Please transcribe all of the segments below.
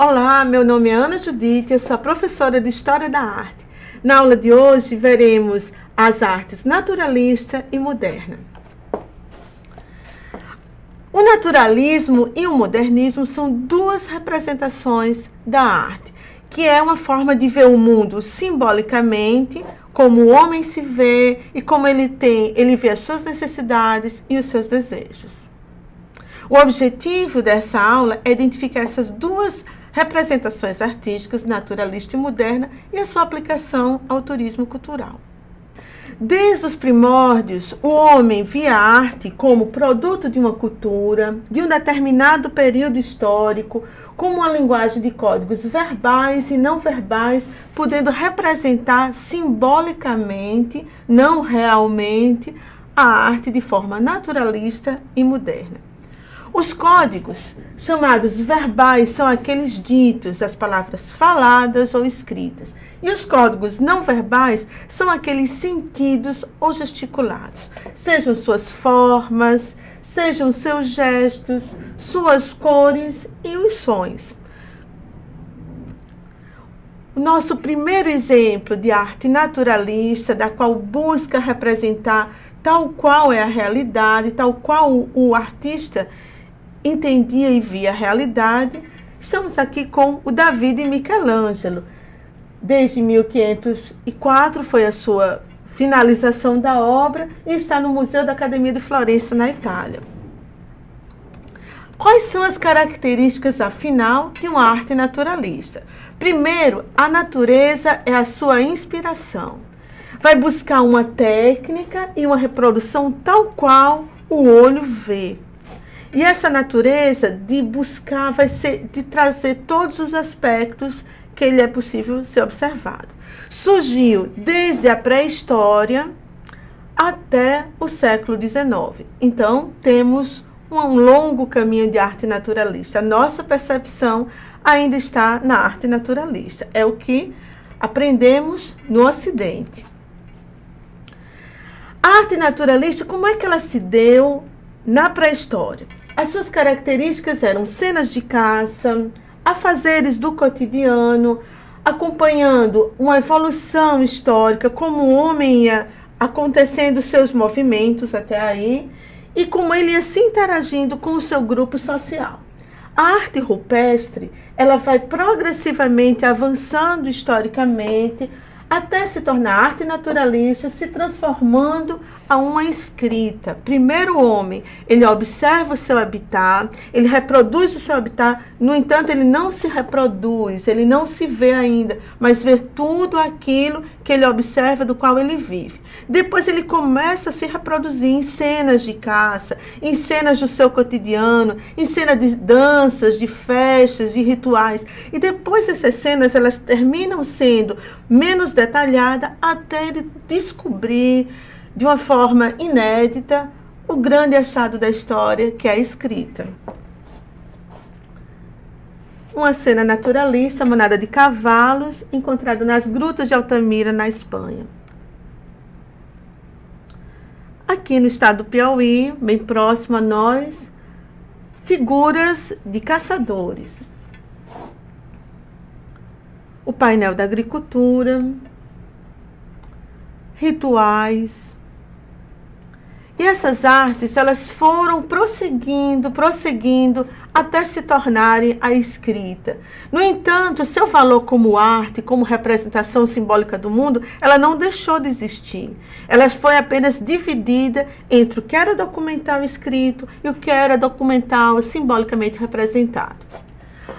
Olá, meu nome é Ana Judite, eu sou a professora de História da Arte. Na aula de hoje veremos as artes naturalista e moderna. O naturalismo e o modernismo são duas representações da arte, que é uma forma de ver o mundo simbolicamente, como o homem se vê e como ele vê as suas necessidades e os seus desejos. O objetivo dessa aula é identificar essas duas representações artísticas, naturalista e moderna, e a sua aplicação ao turismo cultural. Desde os primórdios, o homem via a arte como produto de uma cultura, de um determinado período histórico, como uma linguagem de códigos verbais e não verbais, podendo representar simbolicamente, não realmente, a arte de forma naturalista e moderna. Os códigos, chamados verbais, são aqueles ditos, as palavras faladas ou escritas. E os códigos não verbais são aqueles sentidos ou gesticulados, sejam suas formas, sejam seus gestos, suas cores e os sons. O nosso primeiro exemplo de arte naturalista, da qual busca representar tal qual é a realidade, tal qual o artista entendia e via a realidade, estamos aqui com o Davi de Michelangelo. Desde 1504 foi a sua finalização da obra e está no Museu da Academia de Florença, na Itália. Quais são as características, afinal, de uma arte naturalista? Primeiro, a natureza é a sua inspiração. Vai buscar uma técnica e uma reprodução tal qual o olho vê. E essa natureza de buscar vai ser de trazer todos os aspectos que ele é possível ser observado. Surgiu desde a pré-história até o século XIX. Então, temos um longo caminho de arte naturalista. A nossa percepção ainda está na arte naturalista. É o que aprendemos no Ocidente. A arte naturalista, como é que ela se deu na pré-história? As suas características eram cenas de caça, afazeres do cotidiano, acompanhando uma evolução histórica, como o homem ia acontecendo seus movimentos até aí, e como ele ia se interagindo com o seu grupo social. A arte rupestre, ela vai progressivamente avançando historicamente, até se tornar arte naturalista, se transformando a uma escrita. Primeiro o homem, ele observa o seu habitat, ele reproduz o seu habitat, no entanto, ele não se reproduz, ele não se vê ainda, mas vê tudo aquilo que ele observa, do qual ele vive. Depois ele começa a se reproduzir em cenas de caça, em cenas do seu cotidiano, em cenas de danças, de festas, de rituais. E depois essas cenas, elas terminam sendo menos detalhadas até ele descobrir de uma forma inédita o grande achado da história, que é a escrita. Uma cena naturalista, manada de cavalos, encontrada nas grutas de Altamira, na Espanha. Aqui no estado do Piauí, bem próximo a nós, figuras de caçadores. O painel da agricultura, rituais. E essas artes, elas foram prosseguindo, até se tornarem a escrita. No entanto, seu valor como arte, como representação simbólica do mundo, ela não deixou de existir. Ela foi apenas dividida entre o que era documental escrito e o que era documental simbolicamente representado.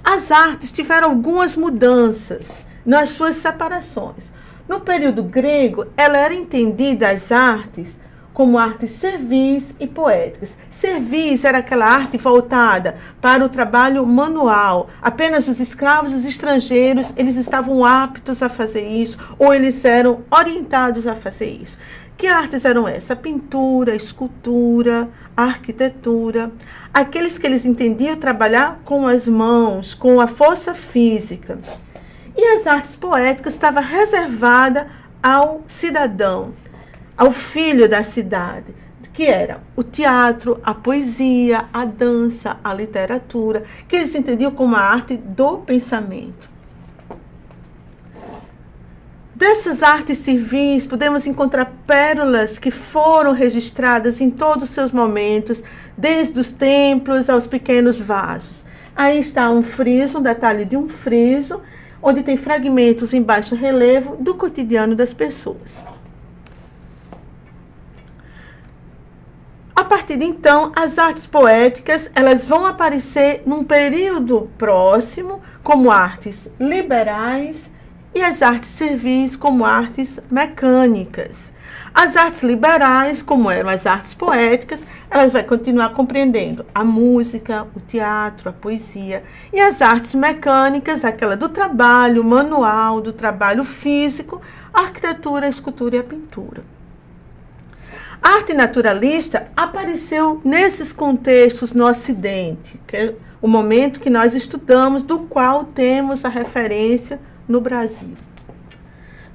As artes tiveram algumas mudanças nas suas separações. No período grego, ela era entendida, as artes, como artes servis e poéticas. Servis era aquela arte voltada para o trabalho manual. Apenas os escravos, os estrangeiros, eles estavam aptos a fazer isso, ou eles eram orientados a fazer isso. Que artes eram essas? A pintura, a escultura, a arquitetura. Aqueles que eles entendiam trabalhar com as mãos, com a força física. E as artes poéticas estavam reservadas ao cidadão, ao filho da cidade, que era o teatro, a poesia, a dança, a literatura, que eles entendiam como a arte do pensamento. Dessas artes civis, podemos encontrar pérolas que foram registradas em todos os seus momentos, desde os templos aos pequenos vasos. Aí está um friso, um detalhe de um friso, onde tem fragmentos em baixo relevo do cotidiano das pessoas. A partir de então, as artes poéticas, elas vão aparecer num período próximo, como artes liberais, e as artes civis como artes mecânicas. As artes liberais, como eram as artes poéticas, elas vão continuar compreendendo a música, o teatro, a poesia. E as artes mecânicas, aquela do trabalho manual, do trabalho físico, a arquitetura, a escultura e a pintura. A arte naturalista apareceu nesses contextos no Ocidente, que é o momento que nós estudamos, do qual temos a referência no Brasil.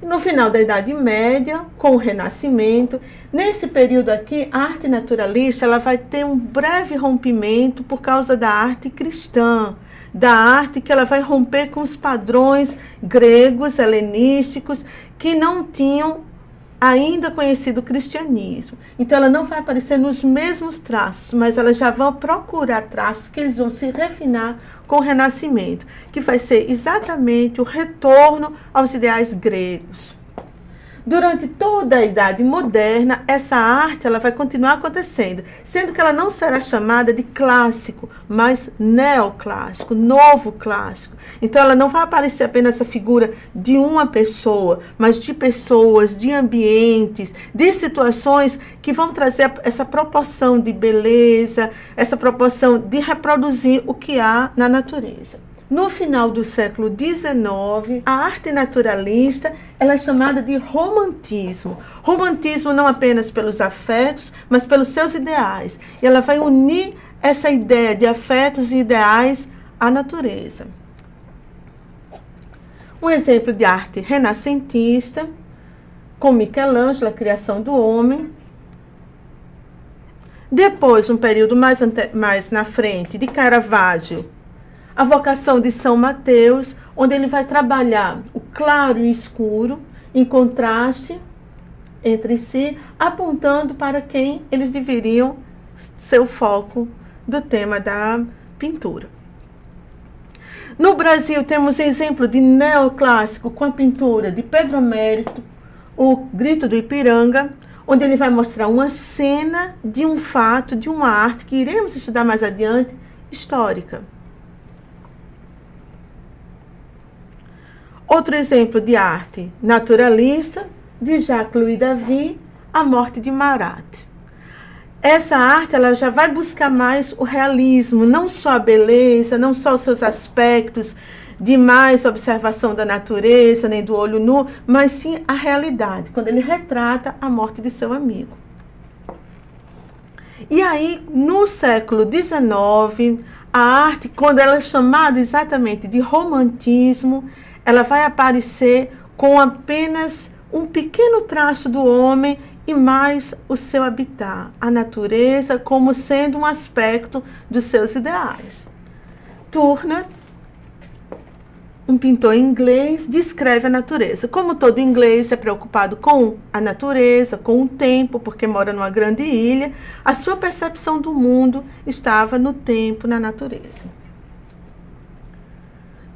No final da Idade Média, com o Renascimento, nesse período aqui, a arte naturalista ela vai ter um breve rompimento por causa da arte cristã, da arte que ela vai romper com os padrões gregos, helenísticos, que não tinham ainda conhecido o cristianismo. Então, ela não vai aparecer nos mesmos traços, mas elas já vão procurar traços que eles vão se refinar com o Renascimento, que vai ser exatamente o retorno aos ideais gregos. Durante toda a Idade Moderna, essa arte ela vai continuar acontecendo, sendo que ela não será chamada de clássico, mas neoclássico, novo clássico. Então, ela não vai aparecer apenas essa figura de uma pessoa, mas de pessoas, de ambientes, de situações que vão trazer essa proporção de beleza, essa proporção de reproduzir o que há na natureza. No final do século XIX, a arte naturalista ela é chamada de romantismo. Romantismo não apenas pelos afetos, mas pelos seus ideais. E ela vai unir essa ideia de afetos e ideais à natureza. Um exemplo de arte renascentista, com Michelangelo, a criação do homem. Depois, um período mais na frente, de Caravaggio, a vocação de São Mateus, onde ele vai trabalhar o claro e o escuro, em contraste entre si, apontando para quem eles deveriam ser o foco do tema da pintura. No Brasil, temos exemplo de neoclássico com a pintura de Pedro Américo, o Grito do Ipiranga, onde ele vai mostrar uma cena de um fato, de uma arte, que iremos estudar mais adiante, histórica. Outro exemplo de arte naturalista, de Jacques-Louis David, A Morte de Marat. Essa arte ela já vai buscar mais o realismo, não só a beleza, não só os seus aspectos de mais observação da natureza, nem do olho nu, mas sim a realidade, quando ele retrata a morte de seu amigo. E aí, no século XIX, a arte, quando ela é chamada exatamente de romantismo, ela vai aparecer com apenas um pequeno traço do homem e mais o seu habitat, a natureza como sendo um aspecto dos seus ideais. Turner, um pintor inglês, descreve a natureza. Como todo inglês é preocupado com a natureza, com o tempo, porque mora numa grande ilha, a sua percepção do mundo estava no tempo, na natureza.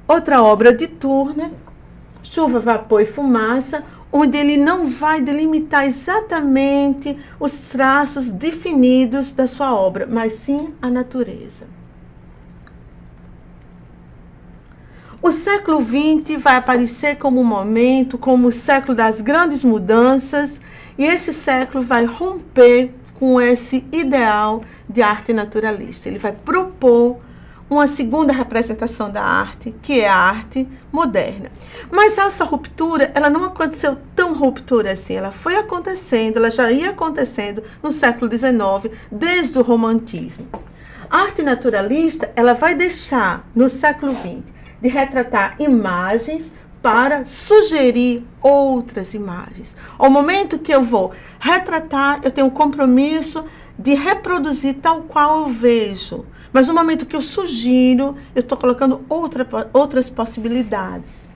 Outra obra de Turner, Chuva, Vapor e Fumaça, onde ele não vai delimitar exatamente os traços definidos da sua obra, mas sim a natureza. O século XX vai aparecer como um momento, como o século das grandes mudanças, e esse século vai romper com esse ideal de arte naturalista. Ele vai propor uma segunda representação da arte, que é a arte moderna. Mas essa ruptura, ela não aconteceu tão ruptura assim, ela foi acontecendo, ela já ia acontecendo no século XIX, desde o romantismo. A arte naturalista, ela vai deixar, no século XX, de retratar imagens para sugerir outras imagens. Ao momento que eu vou retratar, eu tenho um compromisso de reproduzir tal qual eu vejo. Mas no momento que eu sugiro, eu estou colocando outras possibilidades.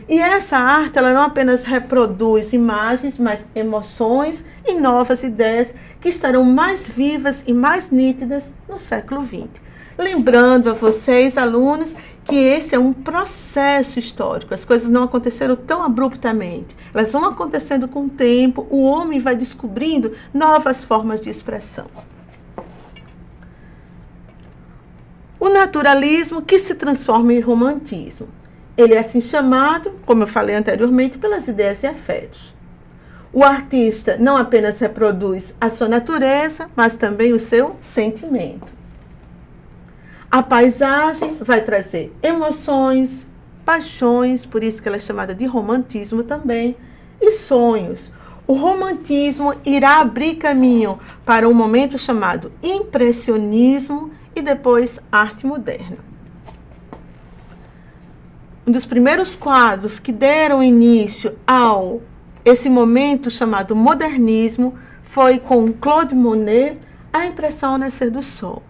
E essa arte, ela não apenas reproduz imagens, mas emoções e novas ideias que estarão mais vivas e mais nítidas no século XX. Lembrando a vocês, alunos, que esse é um processo histórico. As coisas não aconteceram tão abruptamente. Elas vão acontecendo com o tempo, o homem vai descobrindo novas formas de expressão. O naturalismo que se transforma em romantismo. Ele é assim chamado, como eu falei anteriormente, pelas ideias e afetos. O artista não apenas reproduz a sua natureza, mas também o seu sentimento. A paisagem vai trazer emoções, paixões, por isso que ela é chamada de romantismo também, e sonhos. O romantismo irá abrir caminho para um momento chamado impressionismo e depois arte moderna. Um dos primeiros quadros que deram início a esse momento chamado modernismo foi com Claude Monet, A Impressão ao Nascer do Sol,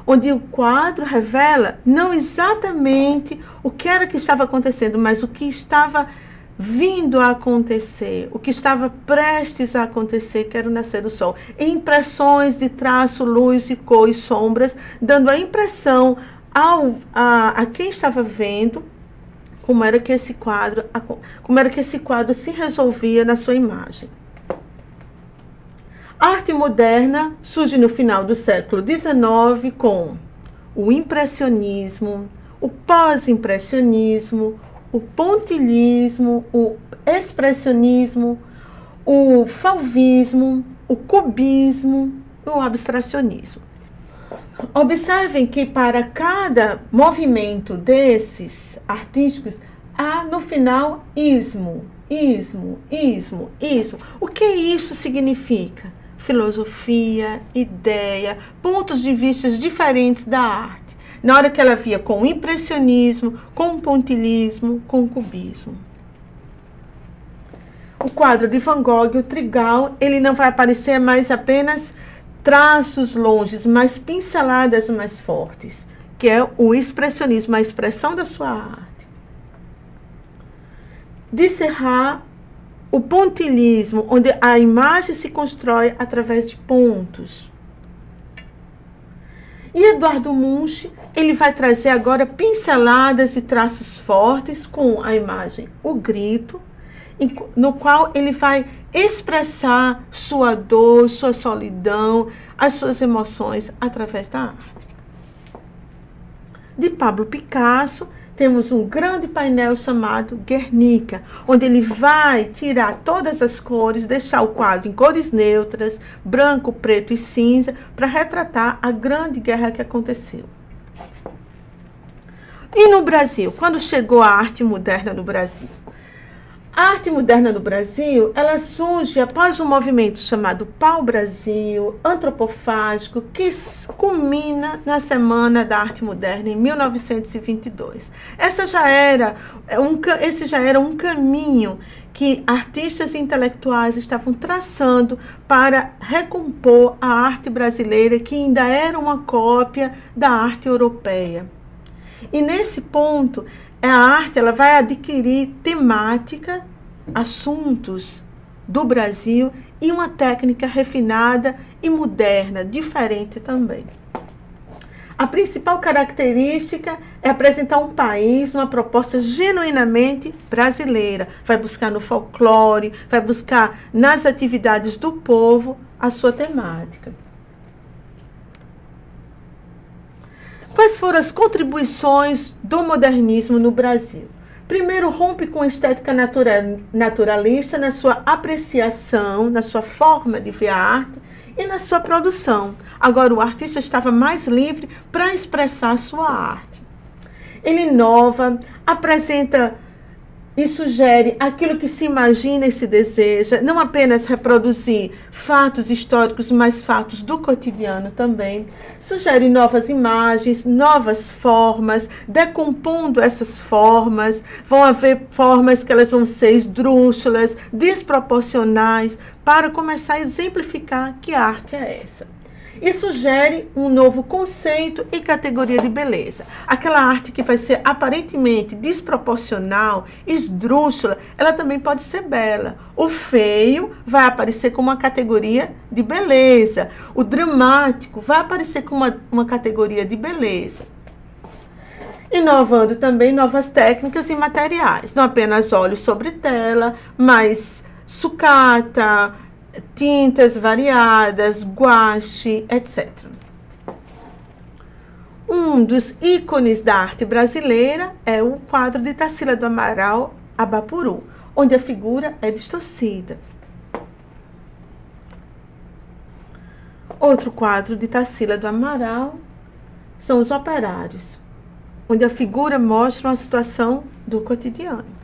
onde o quadro revela não exatamente o que era que estava acontecendo, mas o que estava vindo a acontecer, o que estava prestes a acontecer, que era o nascer do sol. Impressões de traço, luz e cor e sombras, dando a impressão a quem estava vendo como era que esse quadro se resolvia na sua imagem. A arte moderna surge no final do século XIX com o impressionismo, o pós-impressionismo, o pontilhismo, o expressionismo, o fauvismo, o cubismo e o abstracionismo. Observem que para cada movimento desses artísticos há no final ismo. O que isso significa? Filosofia, ideia, pontos de vista diferentes da arte. Na hora que ela via com o impressionismo, com o pontilhismo, com o cubismo. O quadro de Van Gogh, o Trigal, ele não vai aparecer mais apenas traços longes, mas pinceladas mais fortes, que é o expressionismo, a expressão da sua arte. De Serra, o pontilhismo, onde a imagem se constrói através de pontos. E Eduardo Munch, ele vai trazer agora pinceladas e traços fortes com a imagem O Grito, no qual ele vai expressar sua dor, sua solidão, as suas emoções através da arte. De Pablo Picasso, temos um grande painel chamado Guernica, onde ele vai tirar todas as cores, deixar o quadro em cores neutras, branco, preto e cinza, para retratar a grande guerra que aconteceu. E no Brasil, quando chegou a arte moderna no Brasil? A arte moderna no Brasil, ela surge após um movimento chamado Pau-Brasil, antropofágico, que culmina na Semana da Arte Moderna em 1922. Esse já era um caminho que artistas e intelectuais estavam traçando para recompor a arte brasileira, que ainda era uma cópia da arte europeia. E nesse ponto, a arte ela vai adquirir temática, assuntos do Brasil e uma técnica refinada e moderna, diferente também. A principal característica é apresentar um país, uma proposta genuinamente brasileira. Vai buscar no folclore, vai buscar nas atividades do povo a sua temática. Quais foram as contribuições do modernismo no Brasil? Primeiro, rompe com a estética naturalista na sua apreciação, na sua forma de ver a arte e na sua produção. Agora, o artista estava mais livre para expressar a sua arte. Ele inova, apresenta e sugere aquilo que se imagina e se deseja, não apenas reproduzir fatos históricos, mas fatos do cotidiano também. Sugere novas imagens, novas formas, decompondo essas formas. Vão haver formas que elas vão ser esdrúxulas, desproporcionais, para começar a exemplificar que arte é essa. E sugere um novo conceito e categoria de beleza. Aquela arte que vai ser aparentemente desproporcional, esdrúxula, ela também pode ser bela. O feio vai aparecer como uma categoria de beleza. O dramático vai aparecer como uma categoria de beleza. Inovando também novas técnicas e materiais. Não apenas óleo sobre tela, mas sucata, tintas variadas, guache, etc. Um dos ícones da arte brasileira é o quadro de Tarsila do Amaral, Abapuru, onde a figura é distorcida. Outro quadro de Tarsila do Amaral são os Operários, onde a figura mostra uma situação do cotidiano.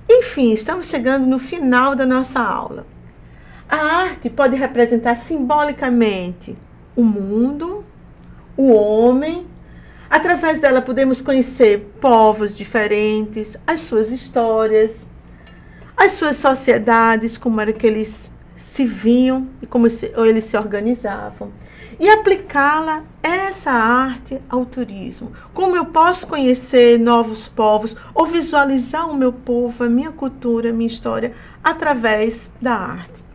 Enfim, estamos chegando no final da nossa aula. A arte pode representar simbolicamente o mundo, o homem. Através dela podemos conhecer povos diferentes, as suas histórias, as suas sociedades, como era que eles se viam e como eles se organizavam. E aplicá-la, essa arte, ao turismo. Como eu posso conhecer novos povos ou visualizar o meu povo, a minha cultura, a minha história, através da arte.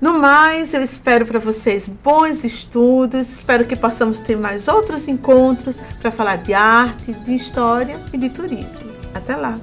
No mais, eu espero para vocês bons estudos, espero que possamos ter mais outros encontros para falar de arte, de história e de turismo. Até lá!